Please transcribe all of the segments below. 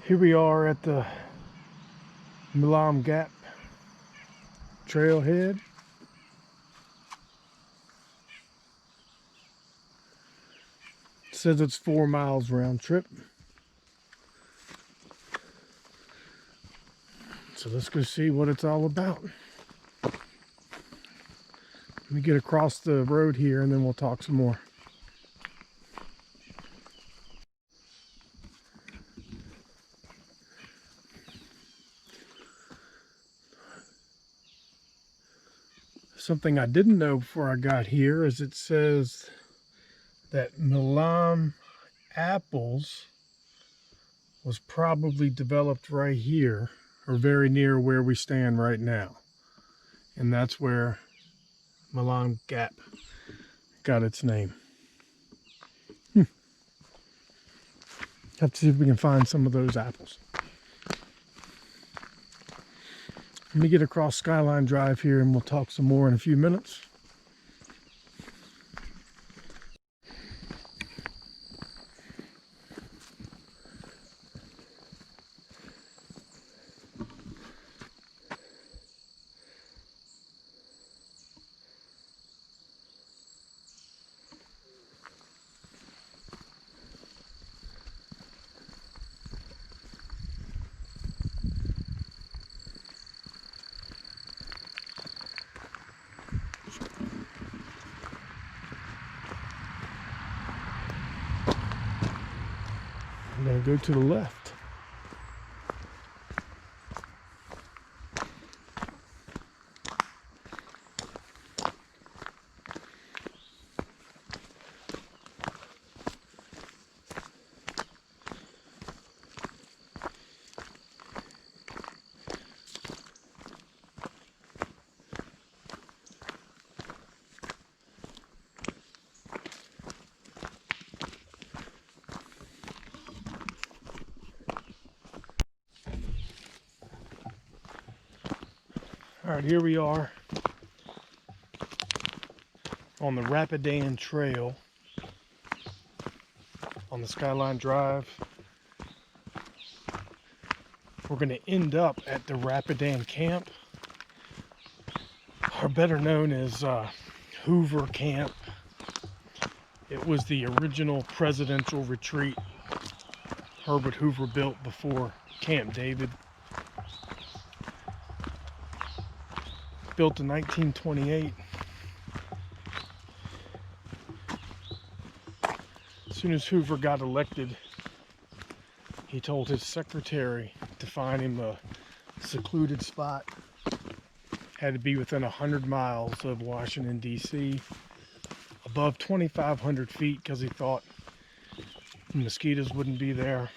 Here we are at the Milam Gap Trailhead. It says it's 4 miles round trip. So let's go see what it's all about. Let me get across the road here and then we'll talk some more. Something I didn't know before I got here is it says that Milam apples was probably developed right here or very near where we stand right now. And that's where Milam Gap got its name. Have to see if we can find some of those apples. Let me get across Skyline Drive here and we'll talk some more in a few minutes. I'm going to go to the left. All right, here we are on the Rapadan Trail on the Skyline Drive. We're going to end up at the Rapadan camp, or better known as Hoover Camp. It was the original presidential retreat Herbert Hoover built before Camp David. Built in 1928. As soon as Hoover got elected, he told his secretary to find him a secluded spot. Had to be within 100 miles of Washington, D.C., above 2,500 feet because he thought mosquitoes wouldn't be there.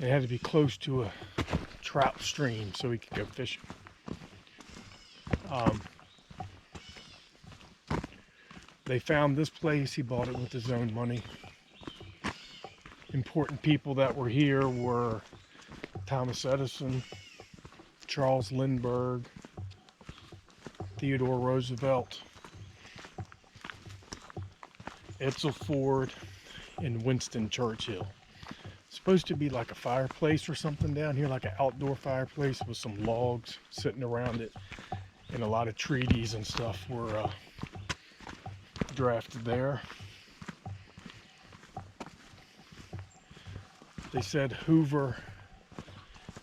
It had to be close to a trout stream so he could go fishing. They found this place. He bought it with his own money. Important people that were here were Thomas Edison, Charles Lindbergh, Theodore Roosevelt, Edsel Ford, and Winston Churchill. It's supposed to be like a fireplace or something down here, like an outdoor fireplace with some logs sitting around it. And a lot of treaties and stuff were drafted there. They said Hoover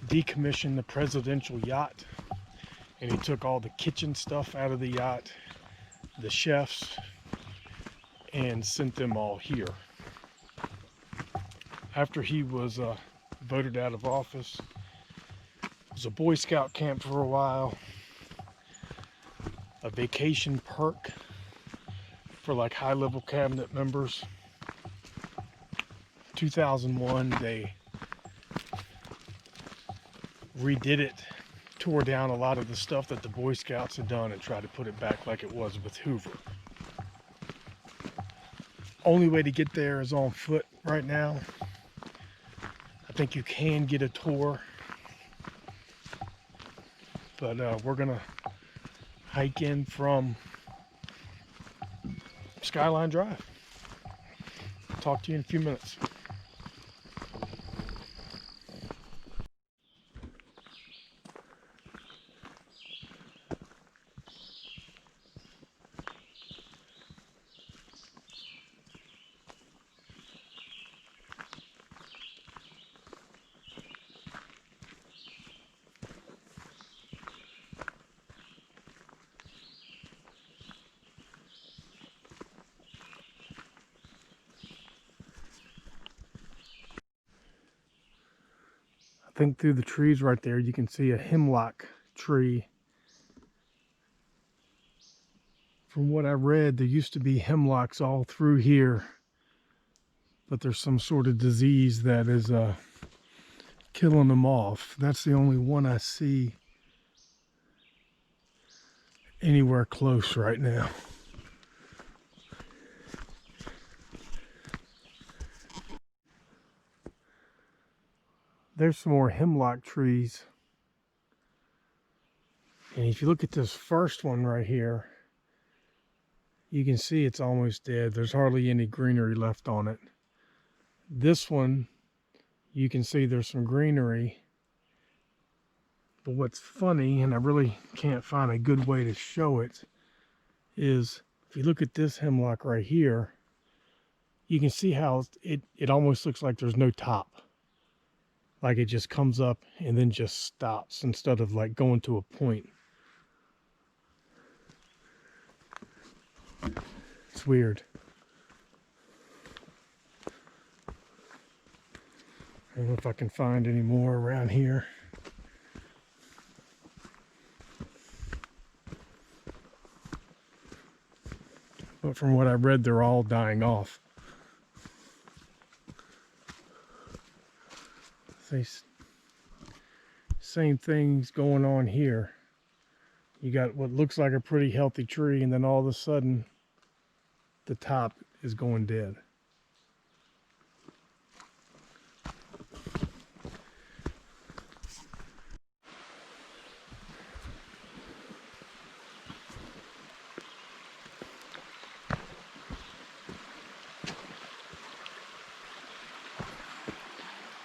decommissioned the presidential yacht and he took all the kitchen stuff out of the yacht, the chefs, and sent them all here. After he was voted out of office, it was a Boy Scout camp for a while, a vacation perk for like high-level cabinet members. 2001, they redid it, tore down a lot of the stuff that the Boy Scouts had done and tried to put it back like it was with Hoover. Only way to get there is on foot right now. I think you can get a tour, but we're gonna hike in from Skyline Drive. Talk to you in a few minutes. think through the trees right there, you can see a hemlock tree. From what I read, there used to be hemlocks all through here, but there's some sort of disease that is killing them off. That's the only one I see anywhere close right now. There's some more hemlock trees. And if you look at this first one right here, you can see it's almost dead. There's hardly any greenery left on it. This one, you can see there's some greenery. But what's funny, and I really can't find a good way to show it, is if you look at this hemlock right here, you can see how it almost looks like there's no top. Like it just comes up and then just stops instead of like going to a point. It's weird. I don't know if I can find any more around here. But from what I read, they're all dying off. Same things going on here. You got what looks like a pretty healthy tree, and then all of a sudden the top is going dead.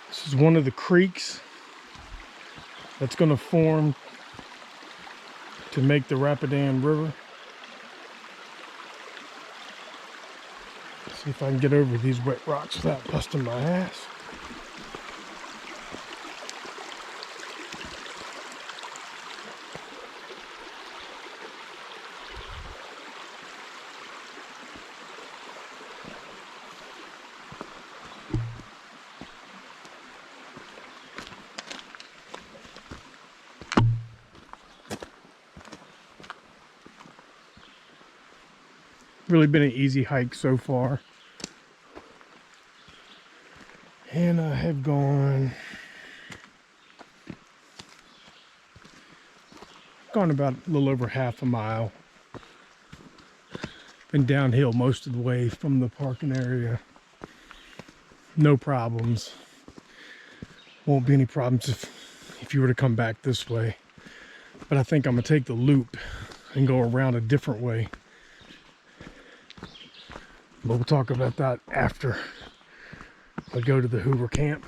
This is one of the creeks that's going to form to make the Rapadan River. See if I can get over these wet rocks without busting my ass. Really been an easy hike so far. And I have gone about a little over half a mile. Been downhill most of the way from the parking area. No problems. Won't be any problems if you were to come back this way. But I think I'm gonna take the loop and go around a different way. But we'll talk about that after I go to the Hoover camp.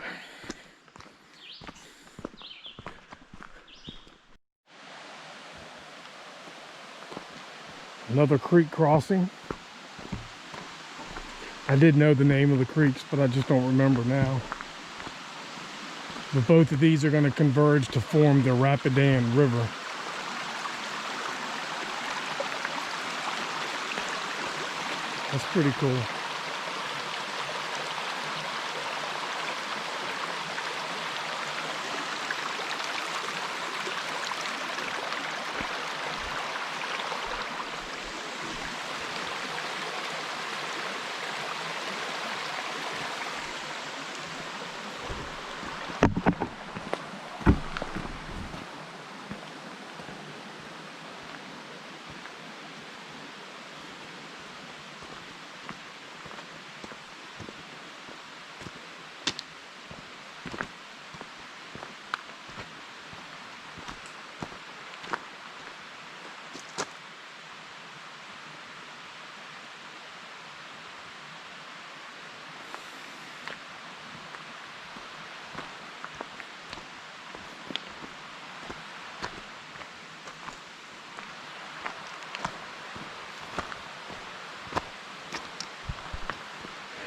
Another creek crossing. I did know the name of the creeks, but I just don't remember now. But both of these are going to converge to form the Rapadan River. That's pretty cool.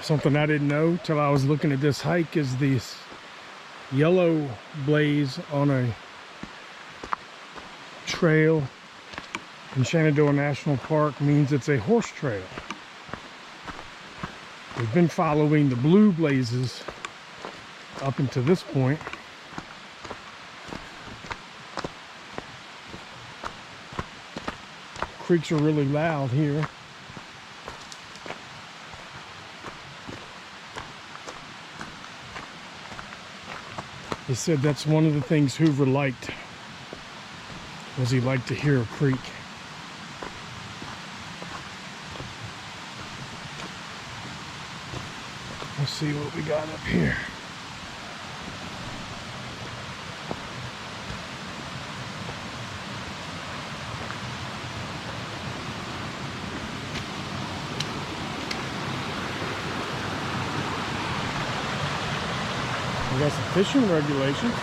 Something I didn't know till I was looking at this hike is this yellow blaze on a trail in Shenandoah National Park means it's a horse trail. We've been following the blue blazes up until this point, creeks are really loud here. He said that's one of the things Hoover liked, was he liked to hear a creek. Let's see what we got up here. We got some fishing regulations.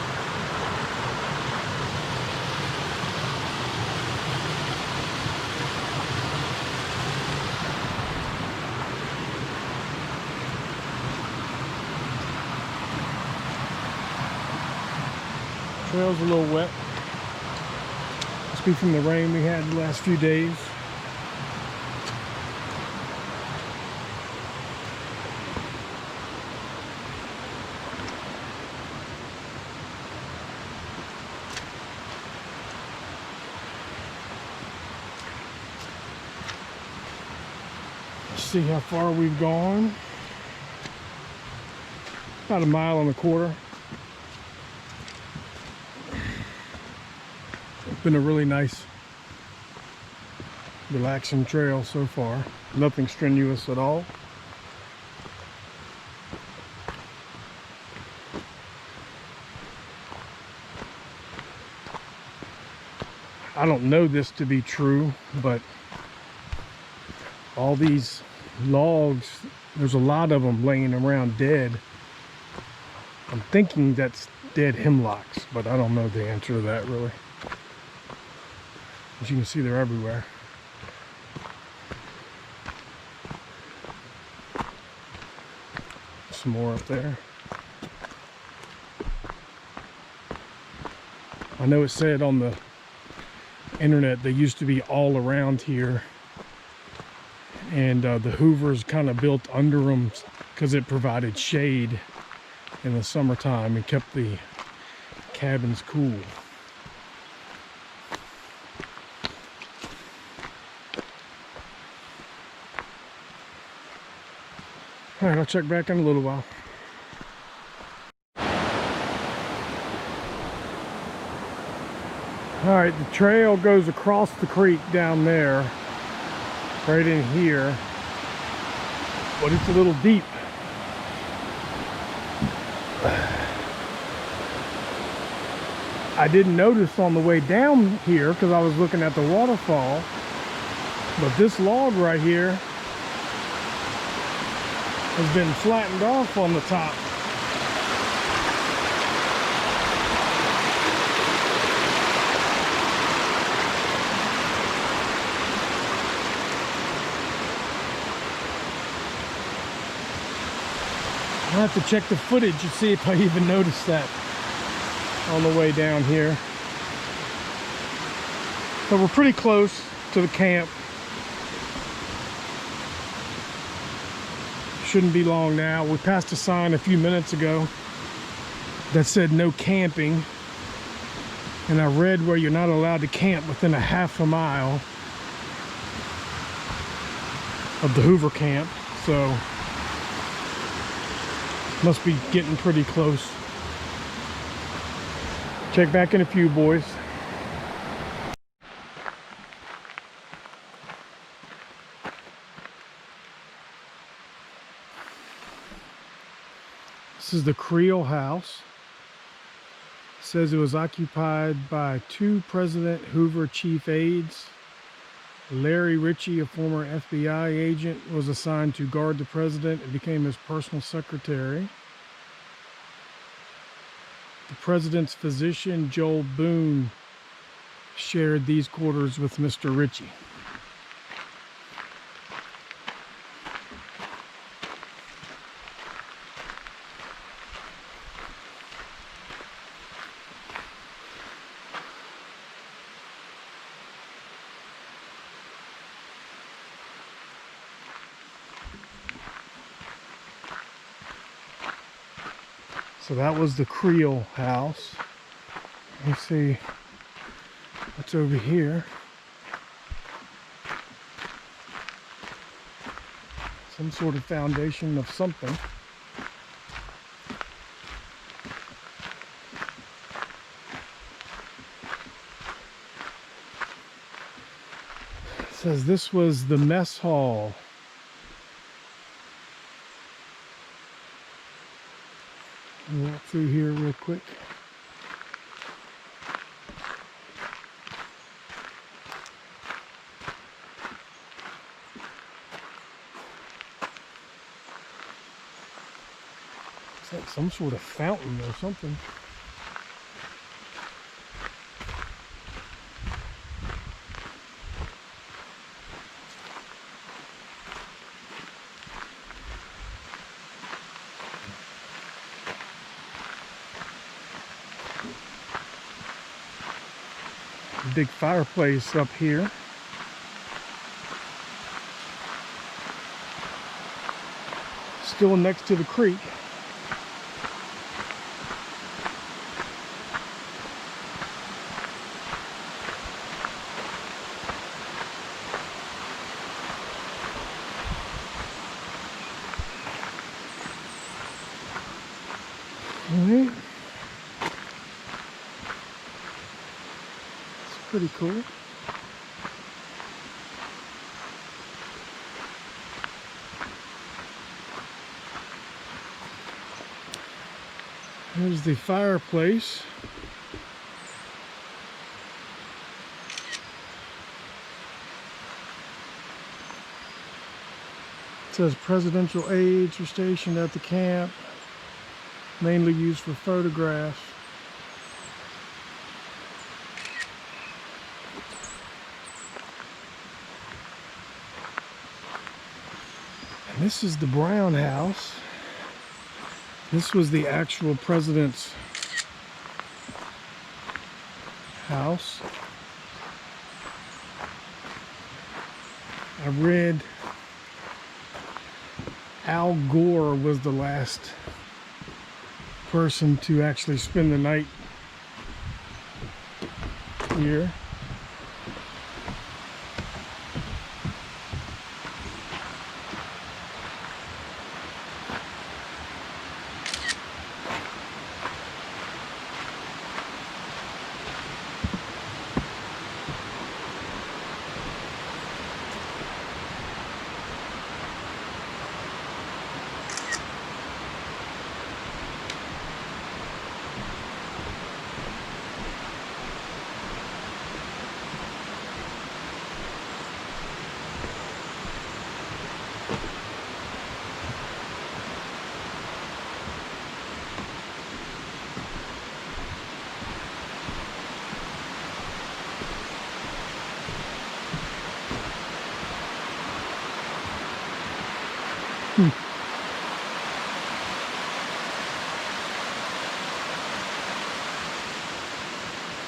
Trail's a little wet. Must be from the rain we had the last few days. See how far we've gone. About 1.25 miles. Been a really nice, relaxing trail so far. Nothing strenuous at all. I don't know this to be true, but all these logs, there's a lot of them laying around dead. I'm thinking that's dead hemlocks, but I don't know the answer to that really. As you can see, they're everywhere. Some more up there. I know it said on the internet they used to be all around here, and the Hoovers kind of built under them because it provided shade in the summertime and kept the cabins cool. All right, I'll check back in a little while. All right, the trail goes across the creek down there, right in here, but it's a little deep. I didn't notice on the way down here because I was looking at the waterfall, but this log right here has been flattened off on the top. I'll have to check the footage and see if I even noticed that on the way down here. But we're pretty close to the camp. Shouldn't be long now. We passed a sign a few minutes ago that said no camping, and I read where you're not allowed to camp within 1/2 mile of the Hoover camp, so must be getting pretty close. Check back in a few, boys. This is the Creel house. It says it was occupied by 2 President Hoover chief aides. Larry Ritchie, a former FBI agent, was assigned to guard the president and became his personal secretary. The president's physician, Joel Boone, shared these quarters with Mr. Ritchie. So that was the Creel house. Let me see what's over here. Some sort of foundation of something. It says this was the mess hall. I'll walk through here real quick. It's like some sort of fountain or something. Big fireplace up here. Still next to the creek. All right. Pretty cool. Here's the fireplace. It says presidential aides are stationed at the camp, mainly used for photographs. This is the Brown House. This was the actual president's house. I read Al Gore was the last person to actually spend the night here.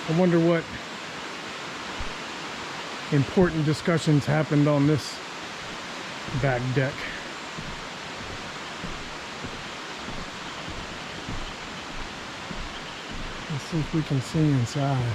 I wonder what important discussions happened on this back deck. Let's see if we can see inside.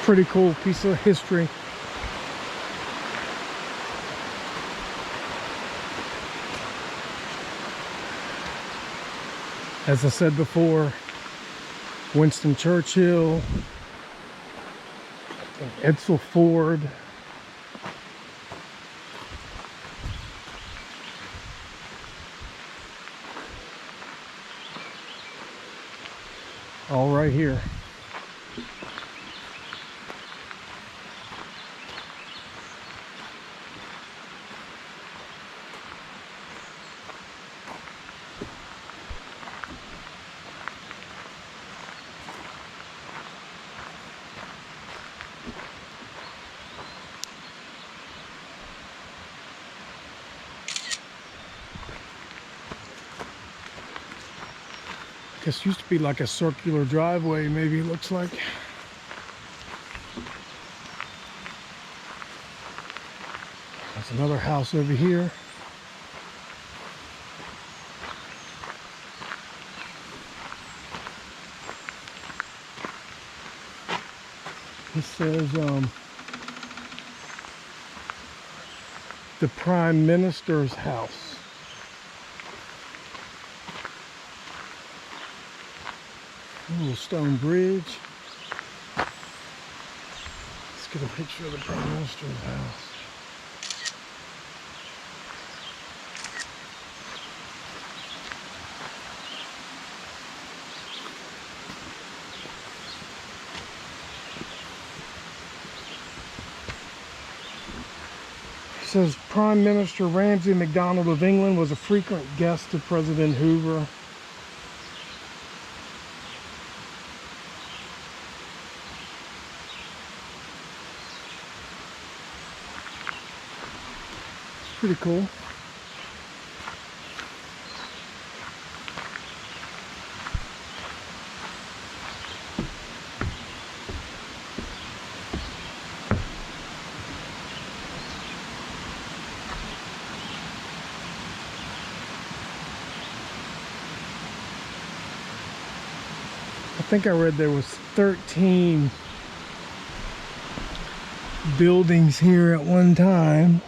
Pretty cool piece of history. As I said before, Winston Churchill, Edsel Ford, all right here. This used to be like a circular driveway, maybe it looks like. There's another house over here. It says the Prime Minister's house. A little stone bridge. Let's get a picture of the Prime Minister's house. It says Prime Minister Ramsay MacDonald of England was a frequent guest of President Hoover. Pretty cool. I think I read there was 13 buildings here at one time.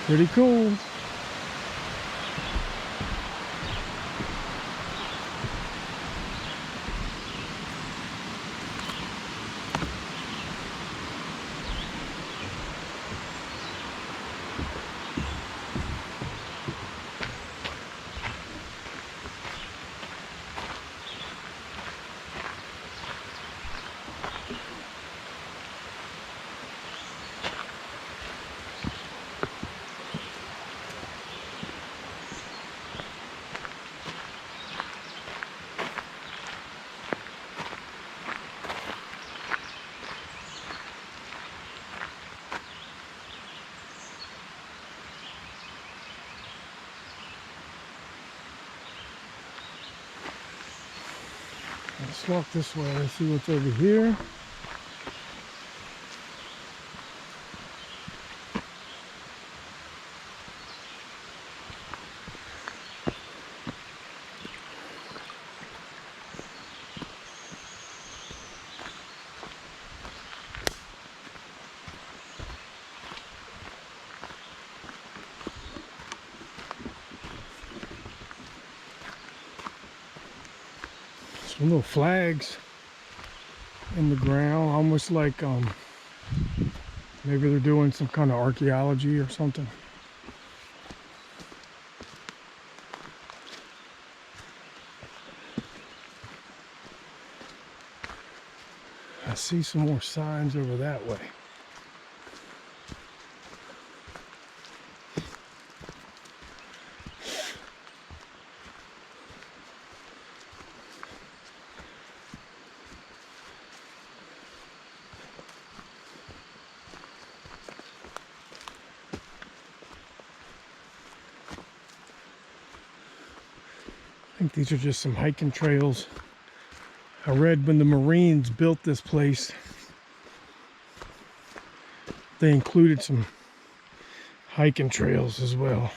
Pretty cool. Let's walk this way and see what's over here. Some little flags in the ground, almost like maybe they're doing some kind of archaeology or something. I see some more signs over that way. I think these are just some hiking trails I read when the Marines built this place, they included some hiking trails as well.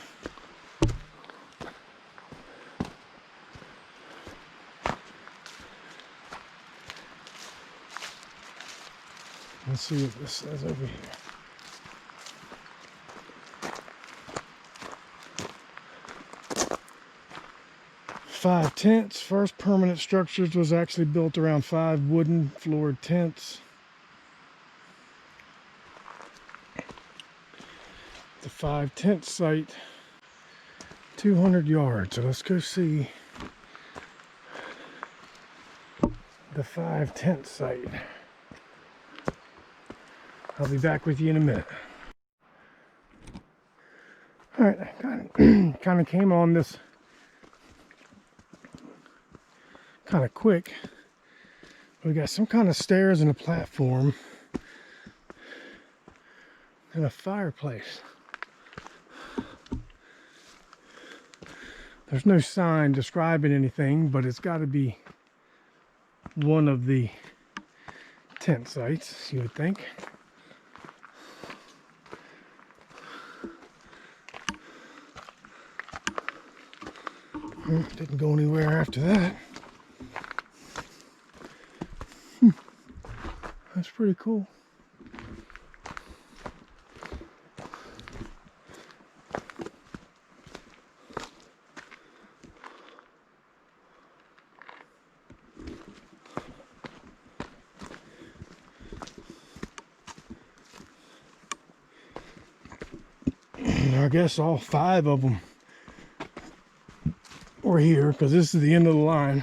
Let's see what this says over here. Five tents. First permanent structures was actually built around 5 wooden floored tents. The 5 tent site, 200 yards. So let's go see the 5 tent site. I'll be back with you in a minute. All right, I kind of came on this kind of quick. We got some kind of stairs and a platform and a fireplace. There's no sign describing anything, but it's got to be one of the tent sites, you would think. Didn't go anywhere after that. That's pretty cool. I guess all 5 of them were here because this is the end of the line.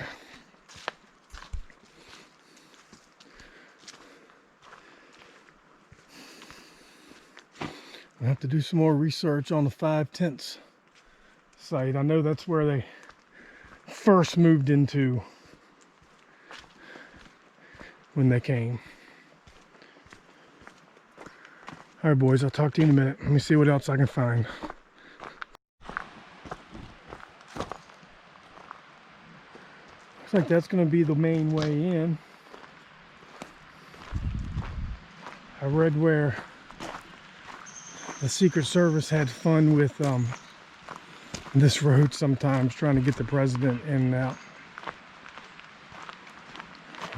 I have to do some more research on the 5 tents site. I know that's where they first moved into when they came. All right, boys, I'll talk to you in a minute. Let me see what else I can find. Looks like that's going to be the main way in. I read where the Secret Service had fun with this road sometimes, trying to get the president in and out.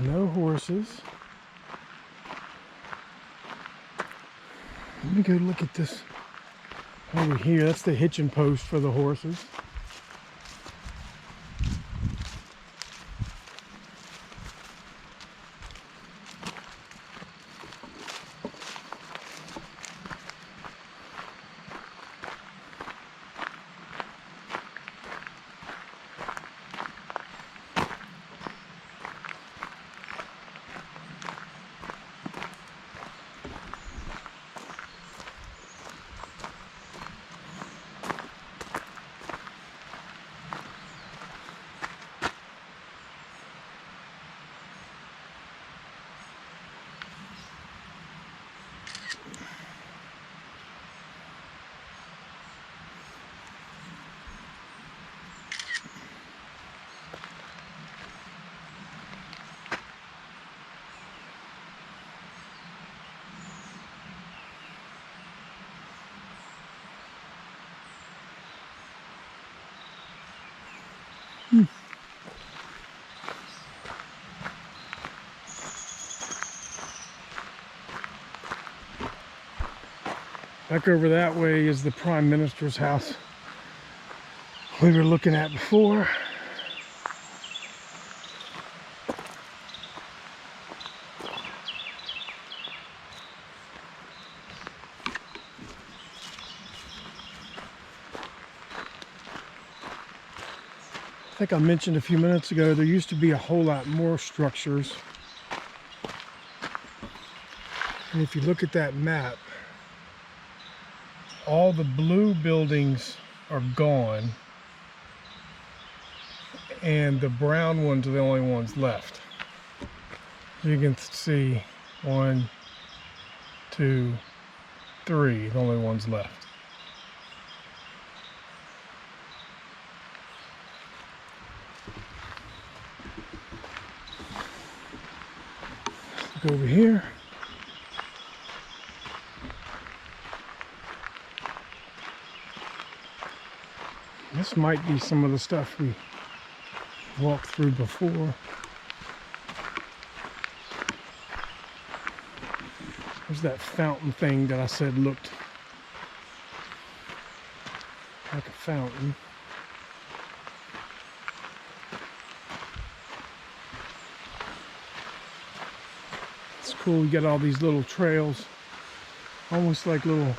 No horses. Let me go look at this over here. That's the hitching post for the horses. Back over that way is the Prime Minister's house we were looking at before. I think I mentioned a few minutes ago there used to be a whole lot more structures. And if you look at that map, all the blue buildings are gone and the brown ones are the only ones left. You can see 1, 2, 3, the only ones left. Look over here. This might be some of the stuff we walked through before. There's that fountain thing that I said looked like a fountain. It's cool, we got all these little trails, almost like little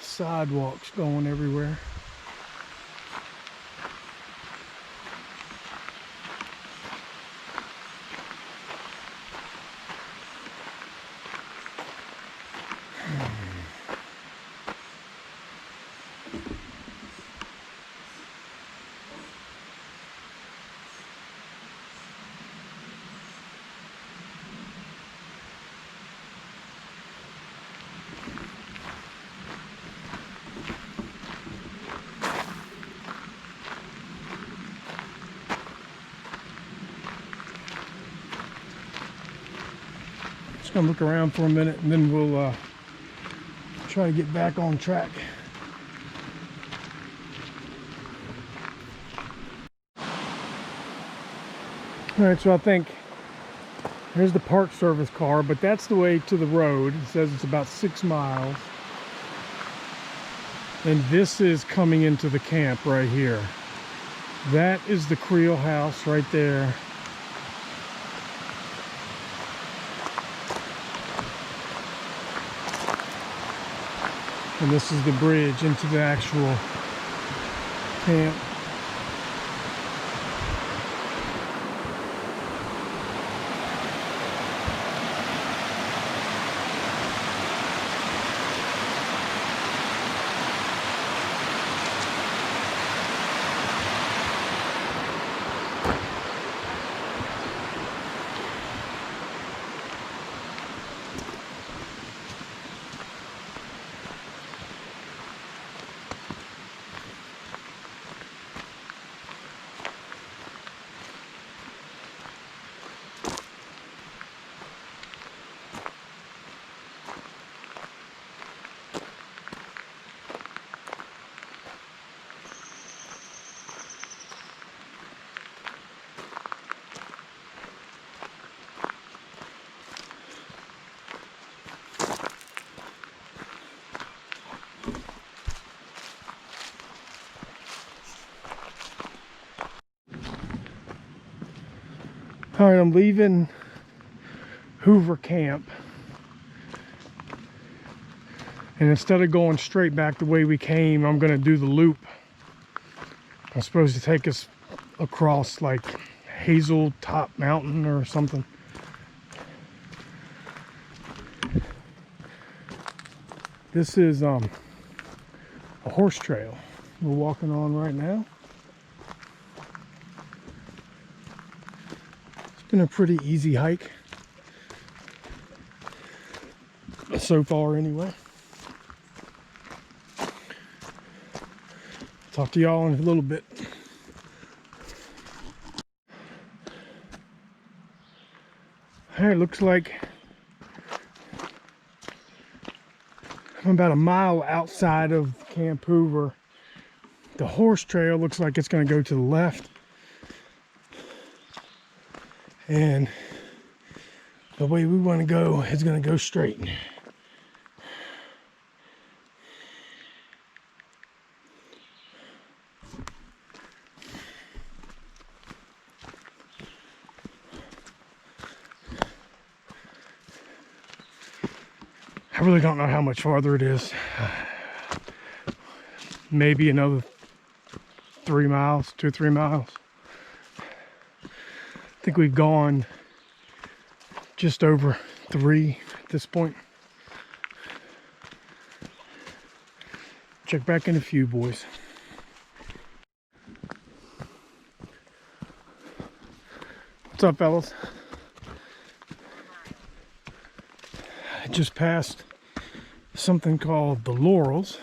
sidewalks going everywhere. Just gonna look around for a minute and then we'll try to get back on track. All right, so I think here's the Park Service car, but that's the way to the road. It says it's about 6 miles. And this is coming into the camp right here. That is the Creel house right there. And this is the bridge into the actual camp. All right, I'm leaving Hoover Camp. And instead of going straight back the way we came, I'm gonna do the loop. I'm supposed to take us across like Hazeltop Mountain or something. This is a horse trail we're walking on right now. It's been a pretty easy hike so far anyway. Talk to y'all in a little bit. All right, looks like I'm about a mile outside of Camp Hoover. The horse trail looks like it's going to go to the left. And the way we want to go is going to go straight. I really don't know how much farther it is. Maybe another 3 miles, 2 or 3 miles. I think we've gone just over 3 at this point. Check back in a few, boys. What's up, fellas? I just passed something called the Laurels.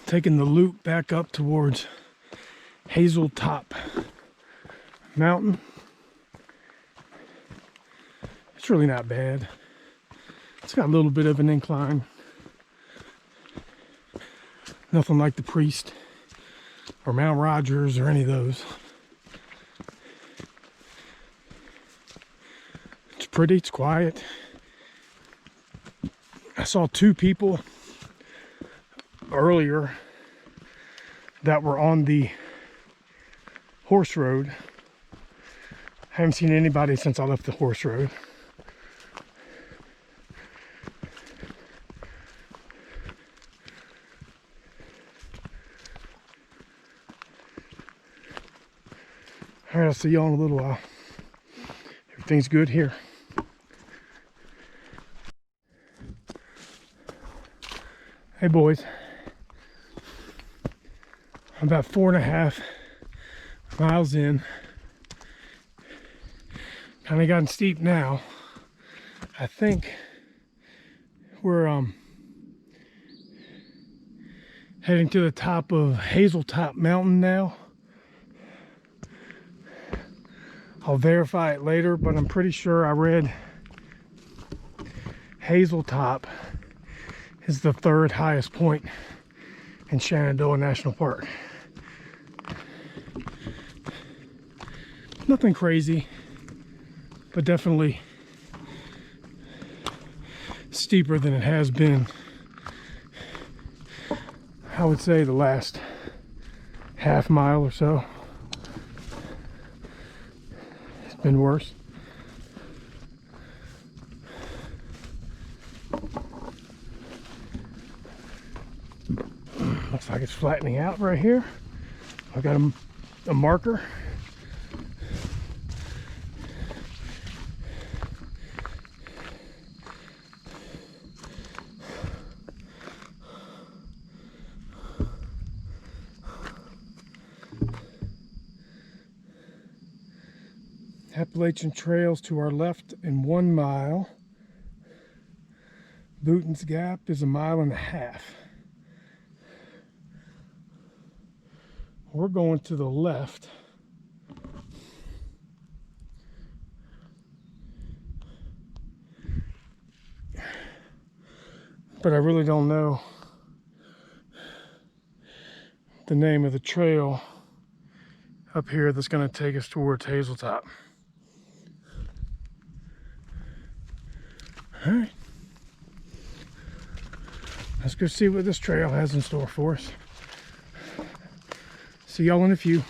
Taking the loop back up towards Hazeltop mountain. It's really not bad. It's got a little bit of an incline. Nothing like the Priest or Mount Rogers or any of those. It's pretty, it's quiet. I saw two people earlier that were on the horse road. I haven't seen anybody since I left the horse road. All right, I'll see y'all in a little while. Everything's good here. Hey boys, I'm about 4.5 miles in. Kind of gotten steep now. I think we're heading to the top of Hazeltop Mountain now. I'll verify it later, but I'm pretty sure I read Hazeltop is the 3rd highest point in Shenandoah National Park. Nothing crazy, but definitely steeper than it has been, I would say, the last half mile or so. It's been worse. Looks like it's flattening out right here. I've got a marker. Appalachian trails to our left in 1 mile. Booton's Gap is 1.5 miles. We're going to the left. But I really don't know the name of the trail up here that's going to take us towards Hazeltop. All right. Let's go see what this trail has in store for us. See y'all in a few.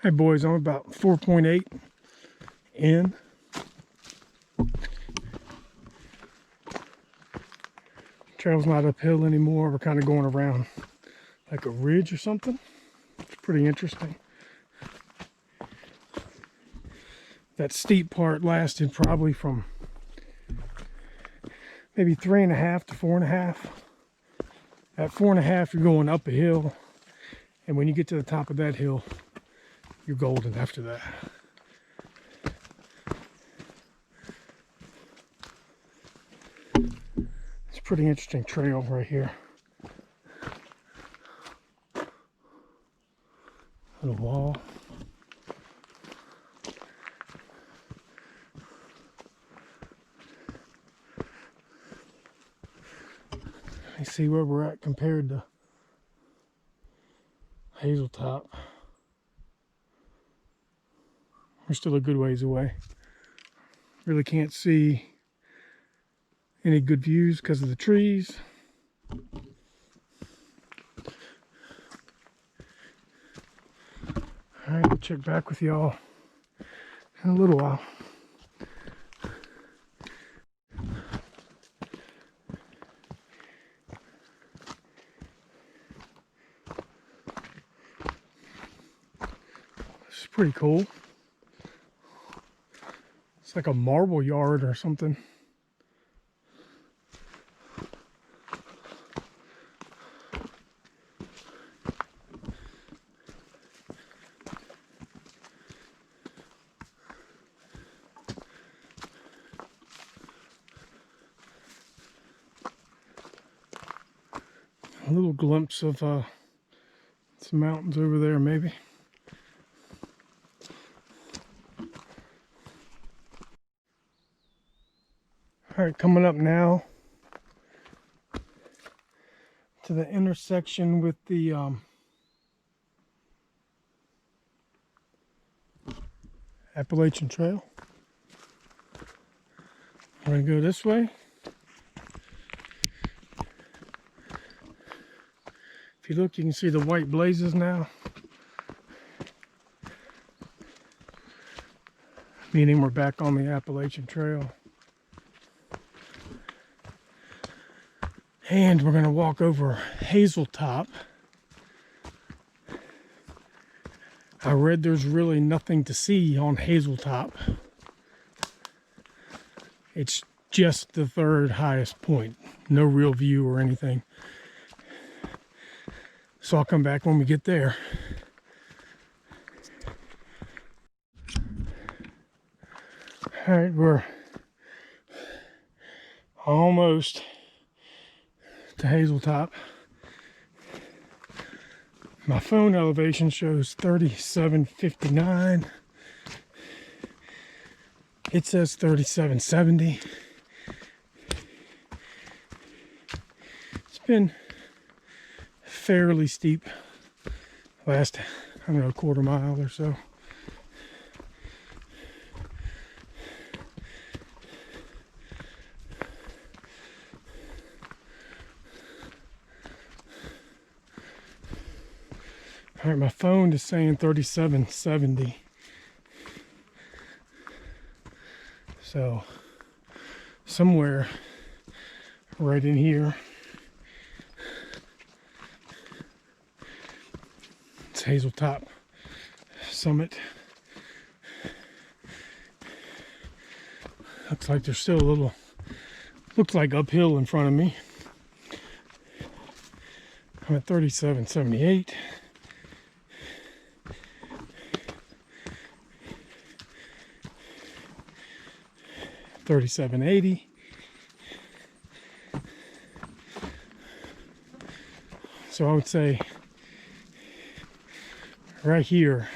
Hey boys, I'm about 4.8 in. Trail's not uphill anymore. We're kind of going around like a ridge or something. It's pretty interesting. That steep part lasted probably from maybe 3.5 to 4.5. At 4.5, you're going up a hill, and when you get to the top of that hill, you're golden after that. It's a pretty interesting trail right here. Little wall. Let me see where we're at compared to Hazeltop. We're still a good ways away. Really can't see any good views because of the trees. All right, we'll check back with y'all in a little while. This is pretty cool. It's like a marble yard or something. little glimpse of some mountains over there, maybe. All right, coming up now to the intersection with the Appalachian Trail. We're going to go this way. If you look, you can see the white blazes now, meaning we're back on the Appalachian Trail. And we're going to walk over Hazeltop. I read there's really nothing to see on Hazeltop. It's just the third highest point. No real view or anything. So I'll come back when we get there. All right, we're almost to Hazeltop. My phone elevation shows 3759. It says 3770. It's been fairly steep last, I don't know, quarter mile or so. All right, my phone is saying 3770. So somewhere right in here, it's Hazeltop Summit. Looks like there's still a little, looks like uphill in front of me. I'm at 3778. 3780. So I would say right here,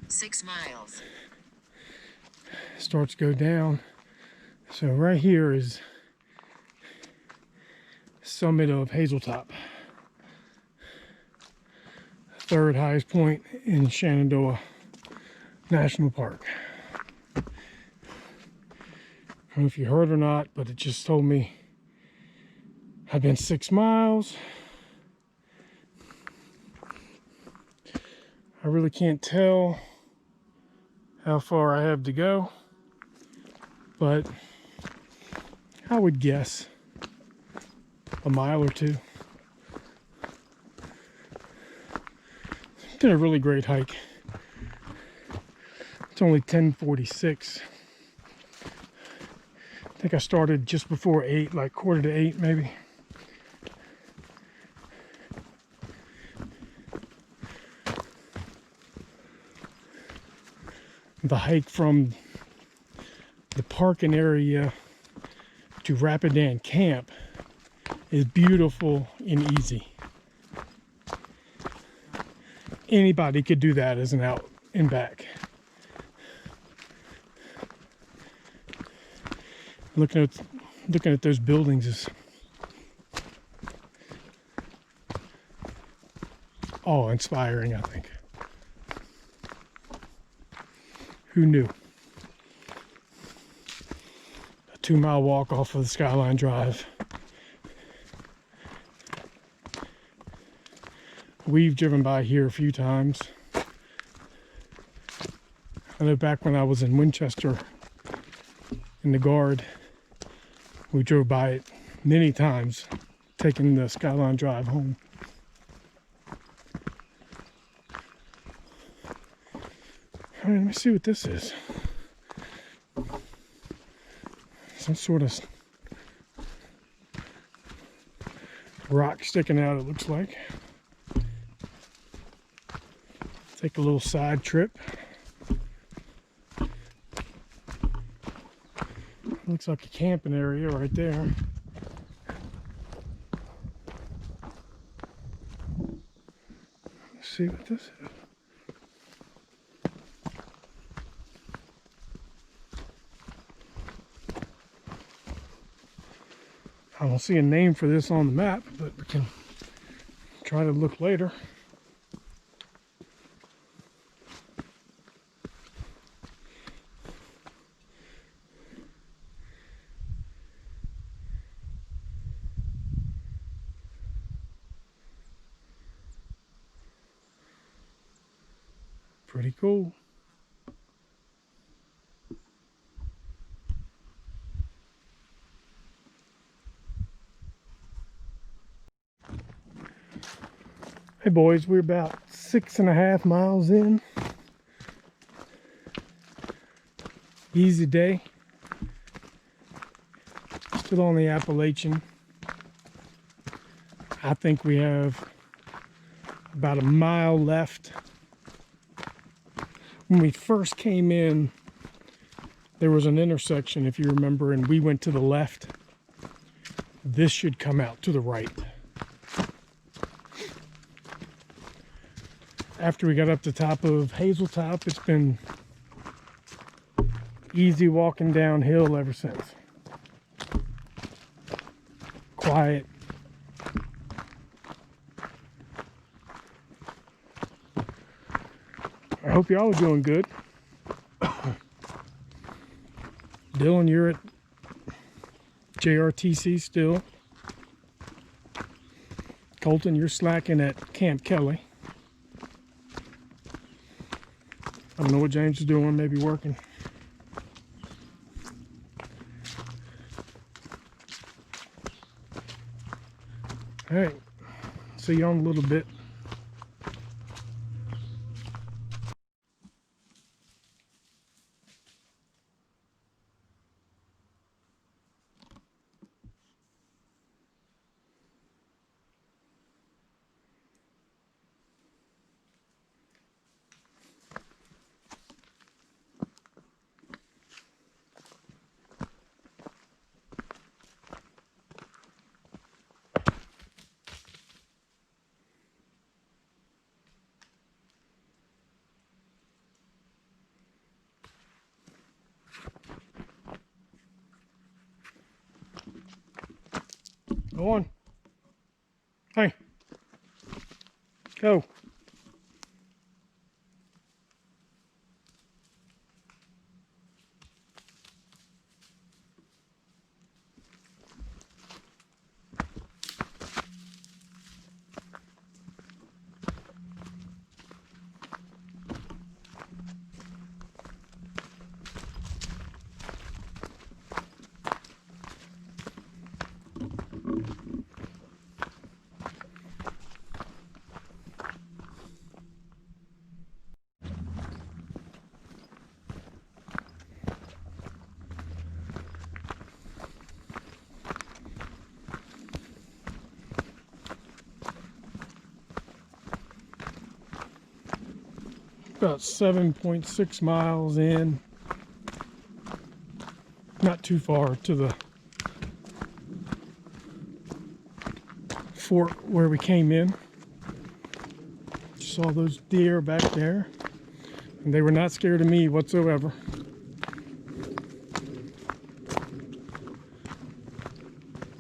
6 miles, starts to go down. So right here is summit of Hazeltop, third highest point in Shenandoah National Park. I don't know if you heard or not, but it just told me I've been 6 miles. I really can't tell how far I have to go, but I would guess a mile or two. It's been a really great hike. It's only 10:46. I think I started just before 8, like 7:45 maybe. The hike from the parking area to Rapadan camp is beautiful and easy. Anybody could do that as an out and back. Looking at those buildings is awe-inspiring, I think. Who knew? A 2-mile walk off of the Skyline Drive. We've driven by here a few times. I know back when I was in Winchester in the Guard, we drove by it many times, taking the Skyline Drive home. All right, let me see what this is. Some sort of rock sticking out, it looks like. Take a little side trip. Looks like a camping area right there. see what this is. I don't see a name for this on the map, but we can try to look later. Pretty cool. Hey boys, we're about 6.5 miles in. Easy day. Still on the Appalachian. I think we have about a mile left. When we first came in, there was an intersection, if you remember, and we went to the left. This should come out to the right. After we got up to the top of Hazeltop, it's been easy walking downhill ever since. Quiet. I hope y'all are doing good. Dylan, you're at JRTC still. Colton, you're slacking at Camp Kelly. I don't know what James is doing, maybe working. All right, see you in a little bit. Go on. Hey. Go. About 7.6 miles in. Not too far to the fort where we came in. Saw those deer back there, and they were not scared of me whatsoever.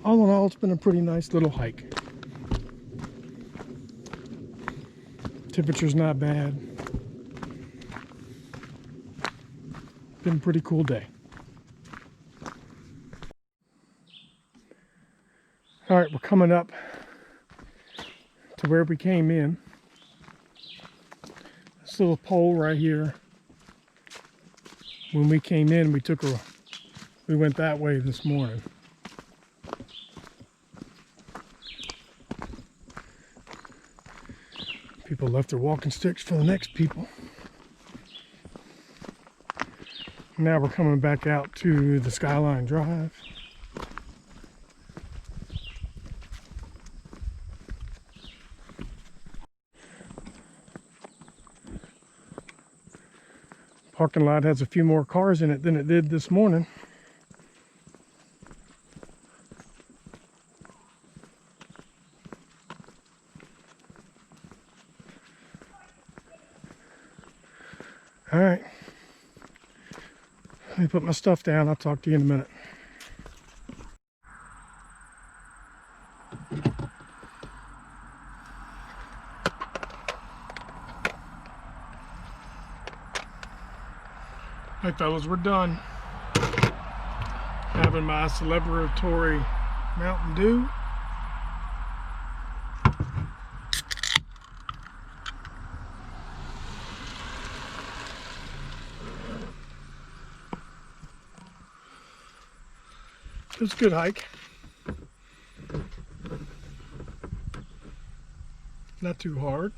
All in all, it's been a pretty nice little hike. Temperature's not bad. Been a pretty cool day. All right, we're coming up to where we came in. This little pole right here. When we came in, we went that way this morning. People left their walking sticks for the next people. Now we're coming back out to the Skyline Drive. Parking lot has a few more cars in it than it did this morning. All right. Let me put my stuff down. I'll talk to you in a minute. All right, fellas, we're done. Having my celebratory Mountain Dew. It was a good hike. Not too hard.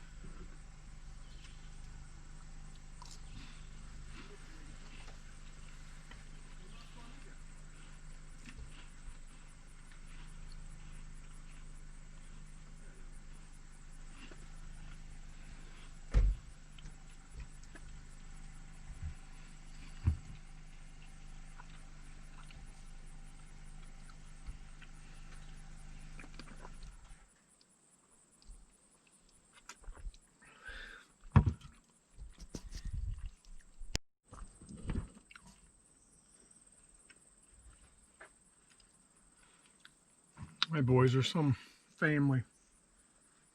My boys are some family,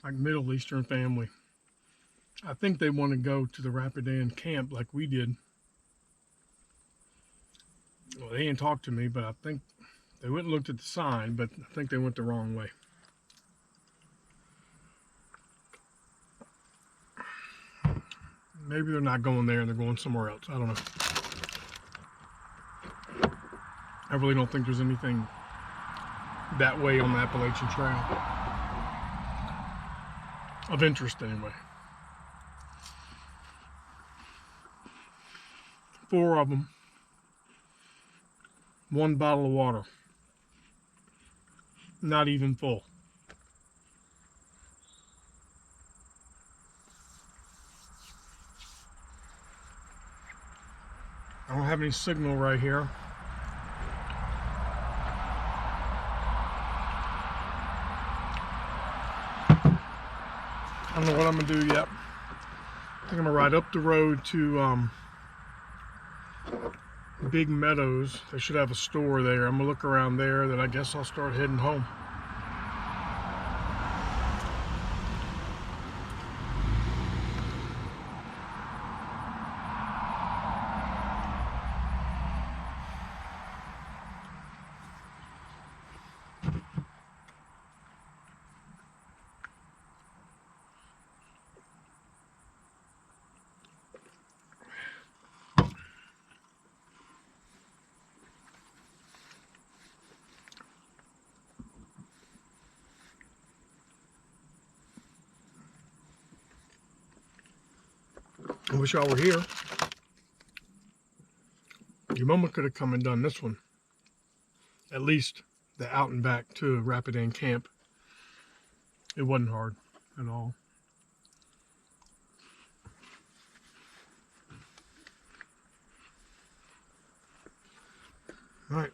like Middle Eastern family. I think they want to go to the Rapadan camp like we did. Well, they didn't talk to me, but I think they went and looked at the sign, but I think they went the wrong way. Maybe they're not going there and they're going somewhere else. I don't know. I really don't think there's anything that way on the Appalachian Trail. Of interest, anyway. 4 of them. 1 bottle of water. Not even full. I don't have any signal right here. I don't know what I'm gonna do yet. I think I'm gonna ride up the road to Big Meadows. They should have a store there. I'm gonna look around there, then I guess I'll start heading home. I wish y'all were here. Your mama could have come and done this one. At least the out and back to Rapadan camp. It wasn't hard at all. All right.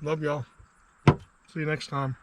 Love y'all. See you next time.